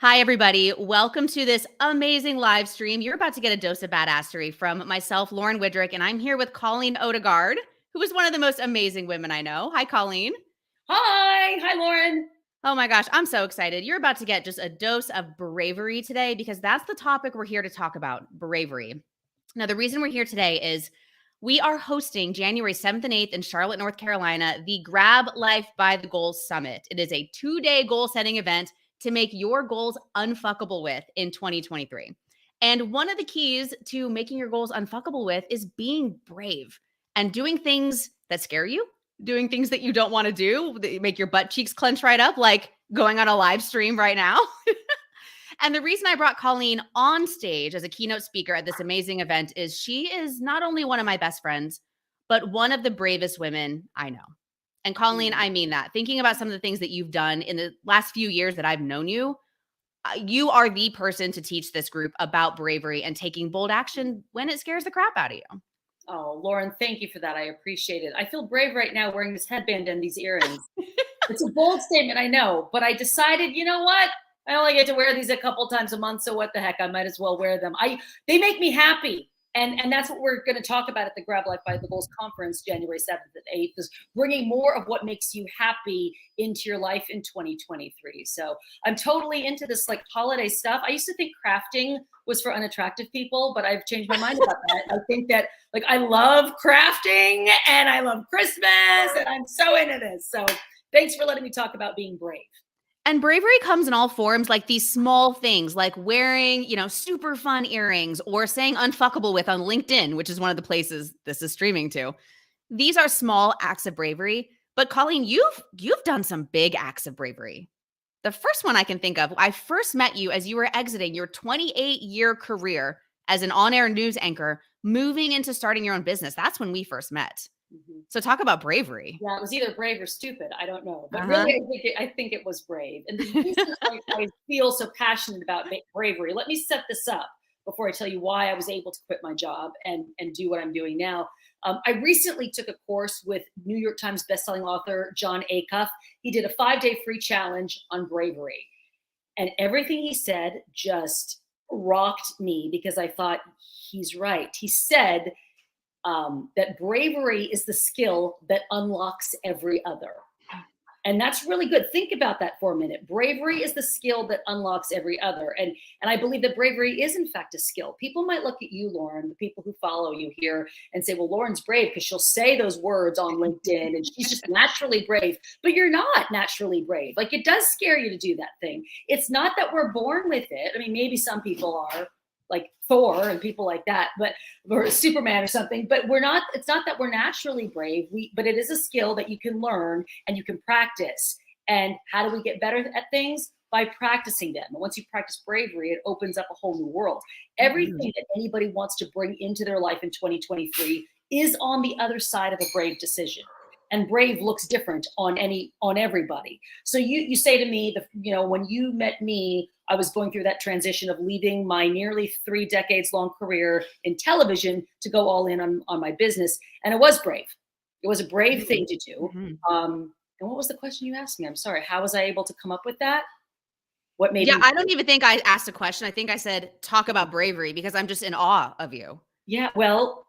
Hi, everybody. Welcome to this amazing live stream. You're about to get a dose of badassery from myself, Lauren Widrick, and I'm here with Colleen Odegaard, who is one of the most amazing women I know. Hi, Colleen. Hi, Lauren. Oh my gosh, I'm so excited. You're about to get just a dose of bravery today because that's the topic we're here to talk about, bravery. Now, the reason we're here today is we are hosting January 7th and 8th in Charlotte, North Carolina, the Grab Life by the Goals Summit. It is a 2-day goal setting event to make your goals unfuckable with in 2023. And one of the keys to making your goals unfuckable with is being brave and doing things that scare you, doing things that you don't want to do, that make your butt cheeks clench right up, like going on a live stream right now. And the reason I brought Colleen on stage as a keynote speaker at this amazing event is she is not only one of my best friends, but one of the bravest women I know. And Colleen, I mean that. Thinking about some of the things that you've done in the last few years that I've known you, you are the person to teach this group about bravery and taking bold action when it scares the crap out of you. Oh, Lauren, thank you for that. I appreciate it. I feel brave right now wearing this headband and these earrings. It's a bold statement, I know, but I decided, you know what? I only get to wear these a couple times a month, so what the heck? I might as well wear them. They make me happy. And that's what we're going to talk about at the Grab Life by the Goals conference, January 7th and 8th, is bringing more of what makes you happy into your life in 2023. So I'm totally into this like holiday stuff. I used to think crafting was for unattractive people, but I've changed my mind about that. I think that like I love crafting and I love Christmas and I'm so into this. So thanks for letting me talk about being brave. And bravery comes in all forms, like these small things, like wearing, super fun earrings or saying unfuckable with on LinkedIn, which is one of the places this is streaming to. These are small acts of bravery. But Colleen, you've done some big acts of bravery. The first one I can think of, I first met you as you were exiting your 28-year career as an on-air news anchor, moving into starting your own business. That's when we first met. Mm-hmm. So talk about bravery. Yeah, it was either brave or stupid. I don't know. But really, I think it was brave. And the reason I feel so passionate about bravery, let me set this up before I tell you why I was able to quit my job and do what I'm doing now. I recently took a course with New York Times bestselling author Jon Acuff. He did a 5-day free challenge on bravery. And everything he said just rocked me because I thought he's right. He said, that bravery is the skill that unlocks every other. And that's really good. Think about that for a minute. Bravery is the skill that unlocks every other. And I believe that bravery is in fact a skill. People might look at you, Lauren, the people who follow you here and say, well, Lauren's brave because she'll say those words on LinkedIn and she's just naturally brave, but you're not naturally brave. Like it does scare you to do that thing. It's not that we're born with it. I mean, maybe some people are, like Thor and people like that, or Superman or something, but it's not that we're naturally brave, but it is a skill that you can learn and you can practice. And how do we get better at things? By practicing them. And once you practice bravery, it opens up a whole new world. Everything that anybody wants to bring into their life in 2023 is on the other side of a brave decision. And brave looks different on everybody. So you say to me, when you met me, I was going through that transition of leaving my nearly 3 decades long career in television to go all in on my business. And it was brave. It was a brave thing to do. And what was the question you asked me? I'm sorry. How was I able to come up with that? What made me? I don't even think I asked a question. I think I said, talk about bravery because I'm just in awe of you. Yeah, well,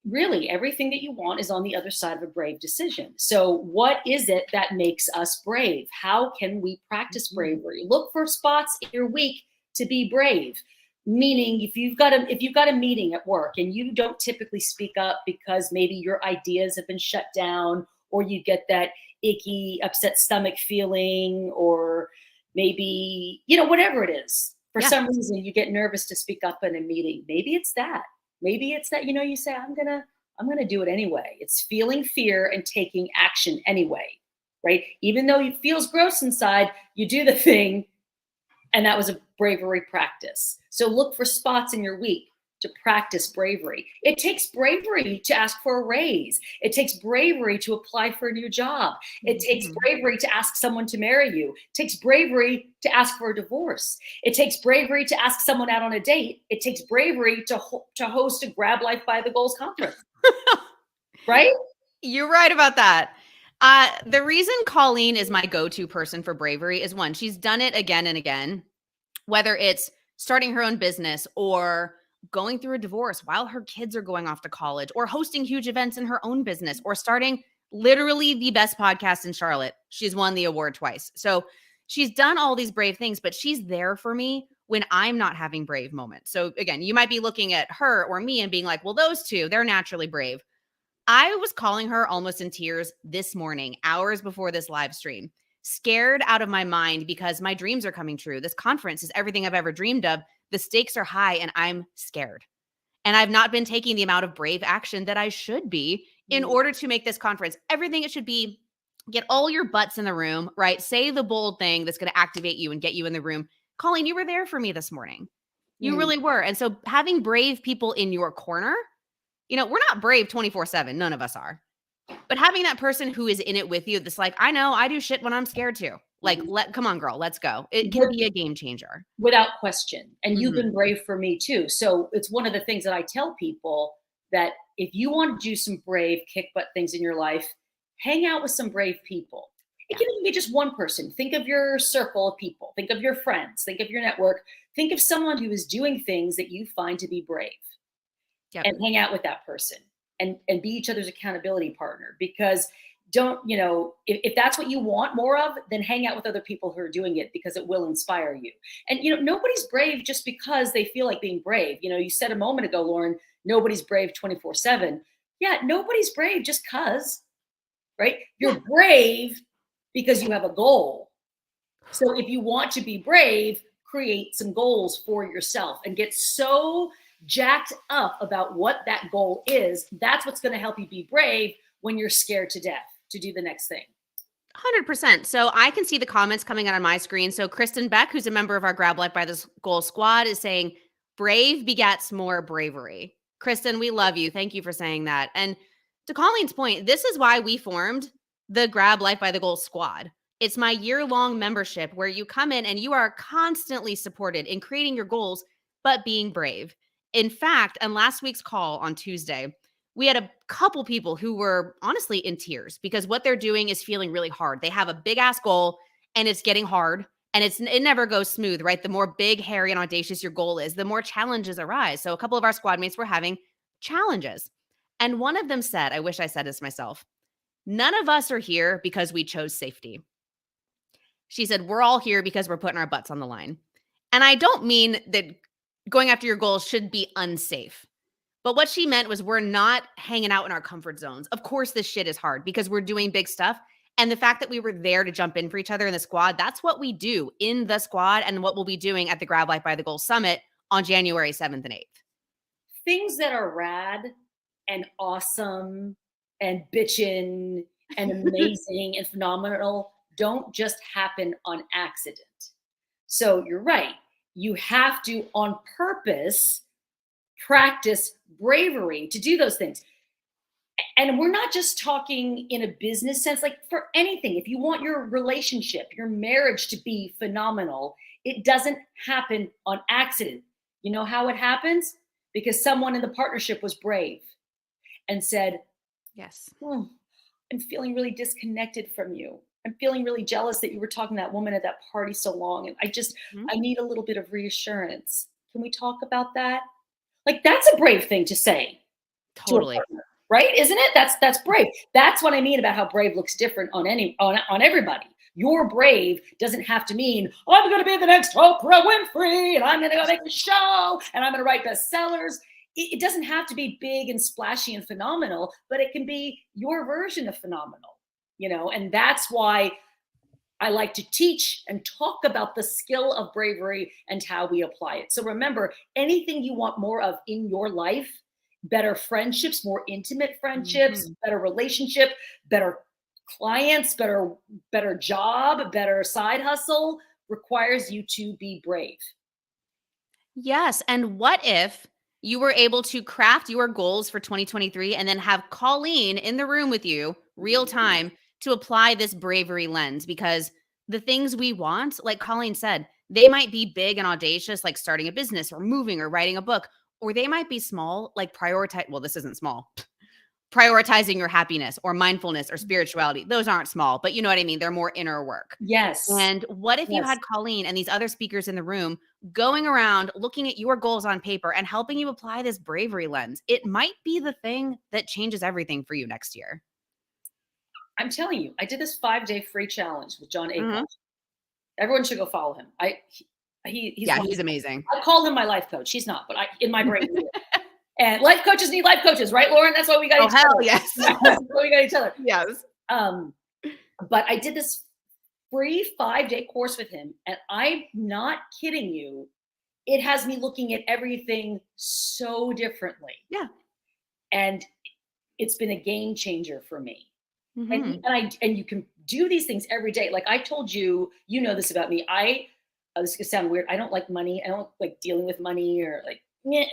really, everything that you want is on the other side of a brave decision. So what is it that makes us brave? How can we practice bravery? Look for spots in your week to be brave. Meaning if you've got a meeting at work and you don't typically speak up because maybe your ideas have been shut down or you get that icky, upset stomach feeling, or maybe, whatever it is. For some reason, you get nervous to speak up in a meeting. Maybe it's that. Maybe it's that, you say, I'm gonna do it anyway. It's feeling fear and taking action anyway, right? Even though it feels gross inside, you do the thing. And that was a bravery practice. So look for spots in your week to practice bravery. It takes bravery to ask for a raise. It takes bravery to apply for a new job. It takes bravery to ask someone to marry you. It takes bravery to ask for a divorce. It takes bravery to ask someone out on a date. It takes bravery to host a Grab Life by the Goals conference. Right? You're right about that. The reason Colleen is my go-to person for bravery is one, she's done it again and again. whether it's starting her own business or going through a divorce while her kids are going off to college, or hosting huge events in her own business, or starting literally the best podcast in Charlotte. She's won the award twice. So she's done all these brave things, but she's there for me when I'm not having brave moments. So again, you might be looking at her or me and being like, well, those two, they're naturally brave. I was calling her almost in tears this morning, hours before this live stream, scared out of my mind because my dreams are coming true. This conference is everything I've ever dreamed of. The stakes are high and I'm scared. And I've not been taking the amount of brave action that I should be in order to make this conference everything it should be. Get all your butts in the room, right? Say the bold thing that's going to activate you and get you in the room. Colleen, you were there for me this morning. You really were. And so having brave people in your corner, we're not brave 24/7. None of us are. But having that person who is in it with you, that's like, I know I do shit when I'm scared too. Like, come on, girl, let's go. It can be a game changer. Without question. And you've been brave for me too. So it's one of the things that I tell people, that if you want to do some brave kick butt things in your life, hang out with some brave people. It can even be just one person. Think of your circle of people. Think of your friends. Think of your network. Think of someone who is doing things that you find to be brave. Yep. And hang out with that person and be each other's accountability partner. Because if that's what you want more of, then hang out with other people who are doing it, because it will inspire you. And, nobody's brave just because they feel like being brave. You said a moment ago, Lauren, nobody's brave 24/7. Yeah, nobody's brave just because, right? You're brave because you have a goal. So if you want to be brave, create some goals for yourself and get so jacked up about what that goal is. That's what's going to help you be brave when you're scared to death to do the next thing. 100%. So I can see the comments coming out on my screen. So Kristen Beck, who's a member of our Grab Life by the Goal squad, is saying, brave begets more bravery. Kristen, we love you. Thank you for saying that. And to Colleen's point, this is why we formed the Grab Life by the Goal squad. It's my year-long membership where you come in and you are constantly supported in creating your goals, but being brave. In fact, on last week's call on Tuesday, we had a couple people who were honestly in tears because what they're doing is feeling really hard. They have a big ass goal and it's getting hard, and it never goes smooth, right? The more big, hairy, and audacious your goal is, the more challenges arise. So a couple of our squad mates were having challenges. And one of them said, I wish I said this myself, none of us are here because we chose safety. She said, we're all here because we're putting our butts on the line. And I don't mean that going after your goals should be unsafe. But what she meant was we're not hanging out in our comfort zones. Of course, this shit is hard because we're doing big stuff. And the fact that we were there to jump in for each other in the squad, that's what we do in the squad and what we'll be doing at the Grab Life by the Goal Summit on January 7th and 8th. Things that are rad and awesome and bitchin' and amazing and phenomenal don't just happen on accident. So you're right. You have to, on purpose, practice bravery to do those things. And we're not just talking in a business sense, like for anything. If you want your relationship, your marriage to be phenomenal, it doesn't happen on accident. You know how it happens? Because someone in the partnership was brave and said, yes, I'm feeling really disconnected from you. I'm feeling really jealous that you were talking to that woman at that party so long. And I need a little bit of reassurance. Can we talk about that? Like, that's a brave thing to say. Totally. To a partner, right? Isn't it? That's brave. That's what I mean about how brave looks different on everybody. Your brave doesn't have to mean, I'm going to be the next Oprah Winfrey and I'm going to go make a show and I'm going to write bestsellers. It doesn't have to be big and splashy and phenomenal, but it can be your version of phenomenal, and that's why I like to teach and talk about the skill of bravery and how we apply it. So remember, anything you want more of in your life, better friendships, more intimate friendships, better relationship, better clients, better job, better side hustle, requires you to be brave. Yes. And what if you were able to craft your goals for 2023 and then have Colleen in the room with you real time to apply this bravery lens? Because the things we want, like Colleen said, they might be big and audacious, like starting a business or moving or writing a book, or they might be small, like prioritize. Well, this isn't small. prioritizing your happiness or mindfulness or spirituality. Those aren't small, but you know what I mean? They're more inner work. Yes. And what if you had Colleen and these other speakers in the room going around looking at your goals on paper and helping you apply this bravery lens? It might be the thing that changes everything for you next year. I'm telling you, I did this 5-day free challenge with John Acuff. Everyone should go follow him. He's amazing. I call him my life coach. He's not, but in my brain. And life coaches need life coaches, right, Lauren? That's why we got each other. Oh, hell yes. That's why we got each other. Yes. But I did this free 5-day course with him, and I'm not kidding you. It has me looking at everything so differently. Yeah. And it's been a game changer for me. Mm-hmm. And you can do these things every day. Like I told you, you know this about me. This is gonna sound weird. I don't like money. I don't like dealing with money or like.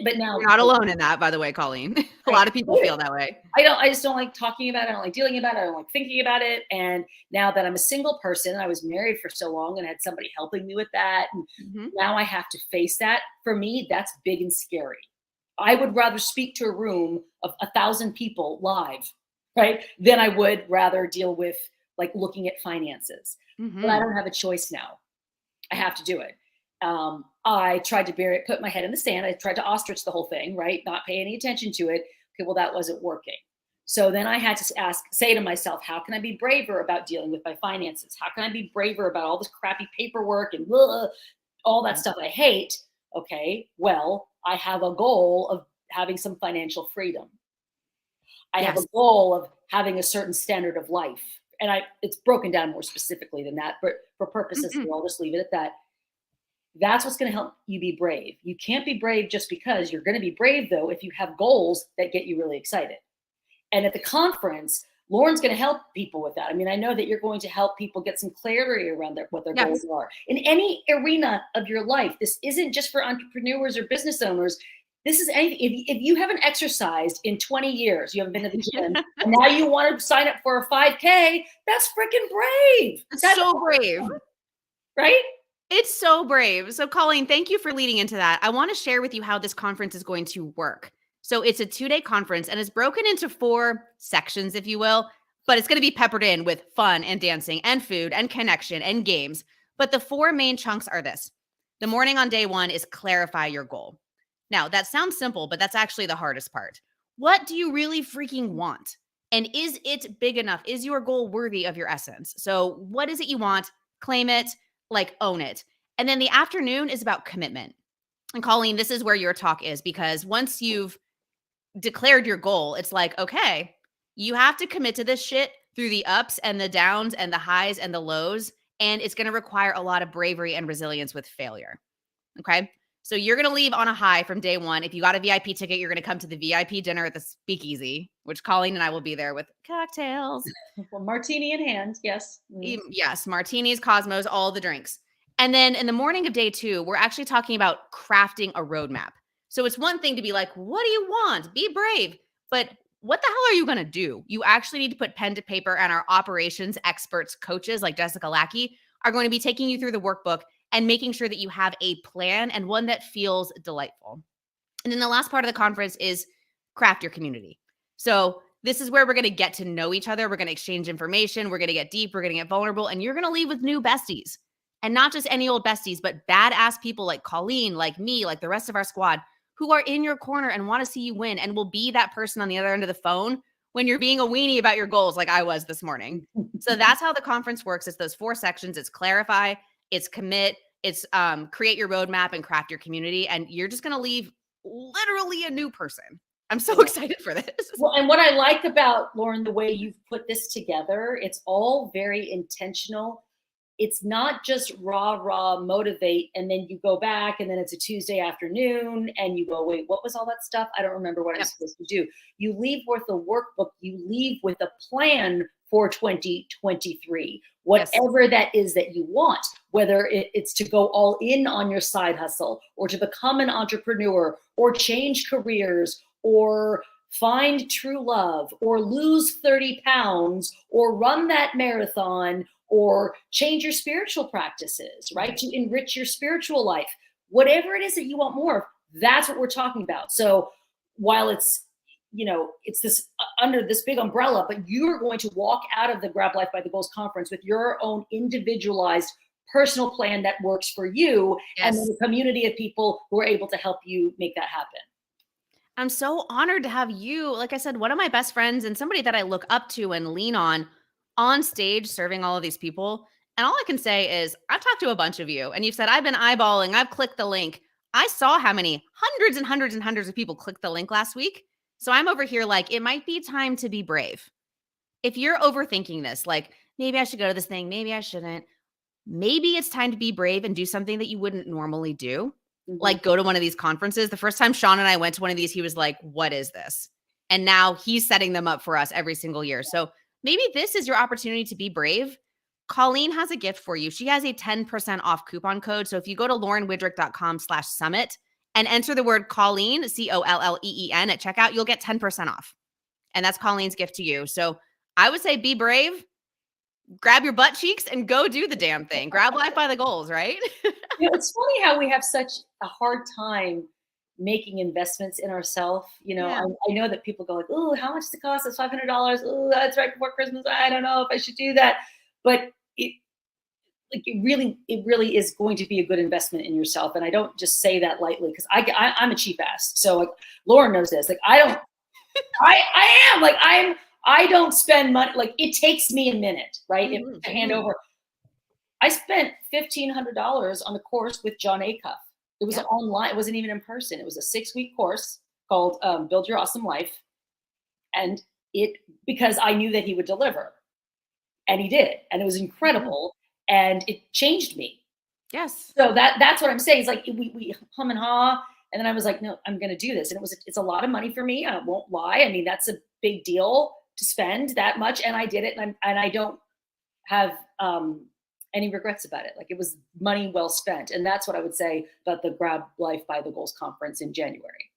But now you're not alone in that, by the way, Colleen. A lot of people feel that way. I just don't like talking about it. I don't like dealing about it. I don't like thinking about it. And now that I'm a single person, I was married for so long and had somebody helping me with that. And now I have to face that. For me, that's big and scary. I would rather speak to a room of 1,000 people live, right? Than I would rather deal with like looking at finances. But I don't have a choice now. I have to do it. I tried to put my head in the sand. I tried to ostrich the whole thing, right? Not pay any attention to it. Okay, well, that wasn't working. So then I had to say to myself, how can I be braver about dealing with my finances? How can I be braver about all this crappy paperwork and all that stuff I hate? Okay, well, I have a goal of having some financial freedom. I have a goal of having a certain standard of life. And it's broken down more specifically than that, but for purposes, I'll just leave it at that. That's what's going to help you be brave. You can't be brave just because. You're going to be brave, though, if you have goals that get you really excited. And at the conference, Lauren's going to help people with that. I mean, I know that you're going to help people get some clarity around what their goals are. In any arena of your life, this isn't just for entrepreneurs or business owners. This is anything. If you haven't exercised in 20 years, you haven't been to the gym, and now you want to sign up for a 5K, that's freaking brave. That's so brave. Right? It's so brave. So Colleen, thank you for leading into that. I want to share with you how this conference is going to work. So it's a 2-day conference and it's broken into 4 sections, if you will, but it's going to be peppered in with fun and dancing and food and connection and games. But the 4 main chunks are this. The morning on day 1 is clarify your goal. Now that sounds simple, but that's actually the hardest part. What do you really freaking want? And is it big enough? Is your goal worthy of your essence? So what is it you want? Claim it. Like own it. And then the afternoon is about commitment. And Colleen, this is where your talk is, because once you've declared your goal, it's like, okay, you have to commit to this shit through the ups and the downs and the highs and the lows. And it's going to require a lot of bravery and resilience with failure. Okay. So you're going to leave on a high from day 1. If you got a VIP ticket, you're going to come to the VIP dinner at the Speakeasy, which Colleen and I will be there with cocktails. Well, martini in hand. Yes. Yes. Martinis, Cosmos, all the drinks. And then in the morning of day 2, we're actually talking about crafting a roadmap. So it's one thing to be like, what do you want? Be brave. But what the hell are you going to do? You actually need to put pen to paper, and our operations experts, coaches like Jessica Lackey are going to be taking you through the workbook and making sure that you have a plan and one that feels delightful. And then the last part of the conference is craft your community. So this is where we're going to get to know each other. We're going to exchange information. We're going to get deep. We're going to get vulnerable. And you're going to leave with new besties. And not just any old besties, but badass people like Colleen, like me, like the rest of our squad, who are in your corner and want to see you win and will be that person on the other end of the phone when you're being a weenie about your goals like I was this morning. So that's how the conference works. It's those 4 sections. It's clarify, it's commit, it's create your roadmap and craft your community. And you're just going to leave literally a new person. I'm so excited for this. Well, and what I like about, Lauren, the way you've put this together, it's all very intentional. It's not just rah, motivate, and then you go back and then it's a Tuesday afternoon and you go, wait, what was all that stuff? I don't remember what I'm supposed to do. You leave with a workbook. You leave with a plan for 2023, whatever that is that you want, whether it's to go all in on your side hustle or to become an entrepreneur or change careers or find true love or lose 30 pounds or run that marathon or change your spiritual practices, right? To enrich your spiritual life, whatever it is that you want more of, that's what we're talking about. So while it's this under this big umbrella, but you're going to walk out of the Grab Life by the Goals conference with your own individualized personal plan that works for you, and then a community of people who are able to help you make that happen. I'm so honored to have you, like I said, one of my best friends and somebody that I look up to and lean on stage serving all of these people. And all I can say is I've talked to a bunch of you and you've said, I've been eyeballing, I've clicked the link. I saw how many hundreds and hundreds and hundreds of people clicked the link last week. So I'm over here like, it might be time to be brave. If you're overthinking this, like maybe I should go to this thing, maybe I shouldn't, maybe it's time to be brave and do something that you wouldn't normally do. Like go to one of these conferences. The first time Sean and I went to one of these, he was like, what is this? And now he's setting them up for us every single year. So maybe this is your opportunity to be brave. Colleen has a gift for you. She has a 10% off coupon code. So if you go to laurenwidrick.com/summit and enter the word Colleen, Colleen at checkout, you'll get 10% off. And that's Colleen's gift to you. So I would say be brave, grab your butt cheeks and go do the damn thing. Grab life by the goals, right? It's funny how we have such a hard time making investments in ourselves. I know that people go like, oh, how much does it cost? It's $500. Oh, that's right before Christmas. I don't know if I should do that. But it really is going to be a good investment in yourself. And I don't just say that lightly because I'm a cheap ass. So like Lauren knows this. Like I don't spend money. Like it takes me a minute, right? To hand over. I spent $1,500 on a course with John Acuff. It was online. It wasn't even in person. It was a 6-week course called Build Your Awesome Life. And because I knew that he would deliver. And he did. And it was incredible. And it changed me. Yes. So that's what I'm saying. It's like we hum and haw. And then I was like, no, I'm going to do this. And it's a lot of money for me. I won't lie. I mean, that's a big deal to spend that much. And I did it. And I don't have any regrets about it. Like it was money well spent. And that's what I would say about the Grab Life by the Goals conference in January.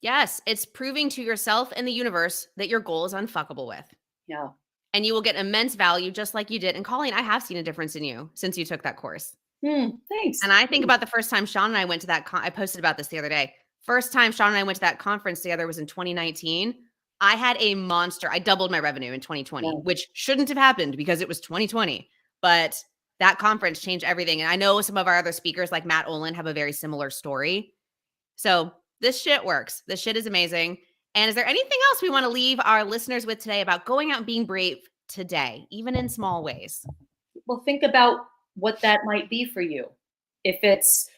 Yes. It's proving to yourself and the universe that your goal is unfuckable with. Yeah. And you will get immense value just like you did. And Colleen, I have seen a difference in you since you took that course. Thanks. And I think about the first time Sean and I went to that, I posted about this the other day. First time Sean and I went to that conference together was in 2019. I had a monster. I doubled my revenue in 2020, which shouldn't have happened because it was 2020. But that conference changed everything. And I know some of our other speakers like Matt Olin have a very similar story. So this shit works. This shit is amazing. And is there anything else we want to leave our listeners with today about going out and being brave today, even in small ways? Well, think about what that might be for you. If it's,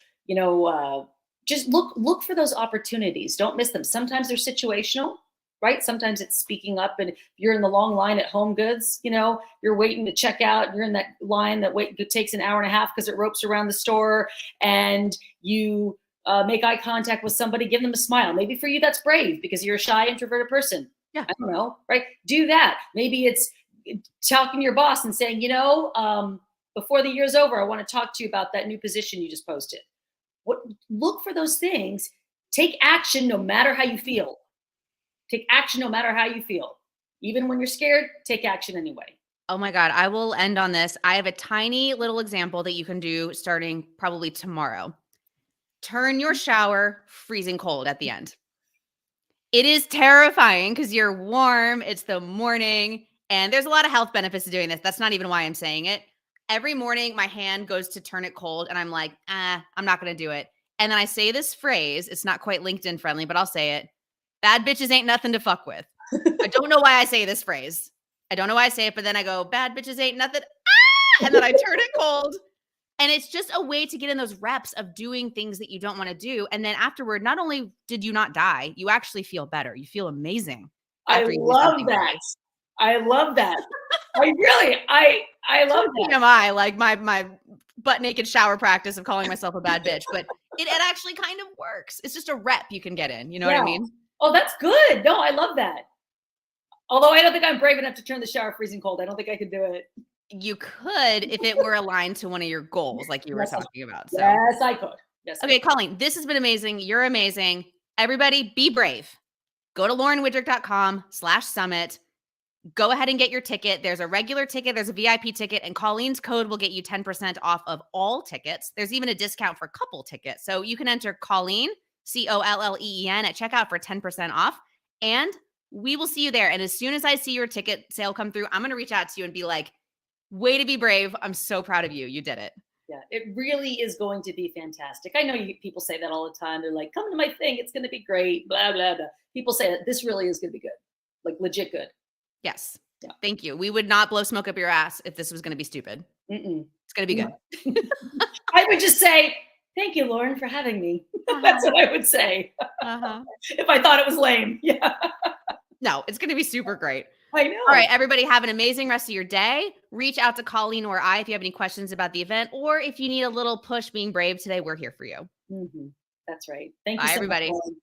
just look for those opportunities. Don't miss them. Sometimes they're situational, right? Sometimes it's speaking up. And if you're in the long line at Home Goods, you're waiting to check out. You're in that line that takes an hour and a half because it ropes around the store, and you make eye contact with somebody, give them a smile. Maybe for you, that's brave because you're a shy, introverted person. Yeah. I don't know, right? Do that. Maybe it's talking to your boss and saying, before the year's over, I want to talk to you about that new position you just posted. Look for those things. Take action no matter how you feel. Take action no matter how you feel. Even when you're scared, take action anyway. Oh my God. I will end on this. I have a tiny little example that you can do starting probably tomorrow. Turn your shower freezing cold at the end. It is terrifying because you're warm. It's the morning and there's a lot of health benefits to doing this. That's not even why I'm saying it. Every morning my hand goes to turn it cold and I'm like, I'm not going to do it. And then I say this phrase. It's not quite LinkedIn friendly, but I'll say it. Bad bitches ain't nothing to fuck with. I don't know why I say this phrase. I don't know why I say it, but then I go, bad bitches ain't nothing. And then I turn it cold. And it's just a way to get in those reps of doing things that you don't want to do. And then afterward, not only did you not die, you actually feel better. You feel amazing. I love that. I love that. I love that. TMI, like my butt naked shower practice of calling myself a bad bitch, but it actually kind of works. It's just a rep you can get in. You know what I mean? Oh, that's good. No, I love that. Although I don't think I'm brave enough to turn the shower freezing cold. I don't think I could do it. You could if it were aligned to one of your goals, like you were talking about. So. Yes, I could. Yes. Okay, Colleen, this has been amazing. You're amazing. Everybody be brave. Go to laurenwidrick.com/summit. Go ahead and get your ticket. There's a regular ticket. There's a VIP ticket. And Colleen's code will get you 10% off of all tickets. There's even a discount for couple tickets. So you can enter Colleen, Colleen, at checkout for 10% off. And We will see you there. And as soon as I see your ticket sale come through, I'm going to reach out to you and be like, way to be brave. I'm so proud of you. You did it. Yeah, it really is going to be fantastic. I know people say that all the time. They're like, come to my thing. It's going to be great. Blah, blah, blah. People say that this really is going to be good. Like legit good. Yes. Yeah. Thank you. We would not blow smoke up your ass if this was going to be stupid. It's going to be good. I would just say, thank you, Lauren, for having me. That's what I would say. If I thought it was lame. Yeah. No, it's going to be super great. I know. All right, everybody, have an amazing rest of your day. Reach out to Colleen or I if you have any questions about the event, or if you need a little push being brave today, we're here for you. That's right. Thank you so much, everybody. Lauren.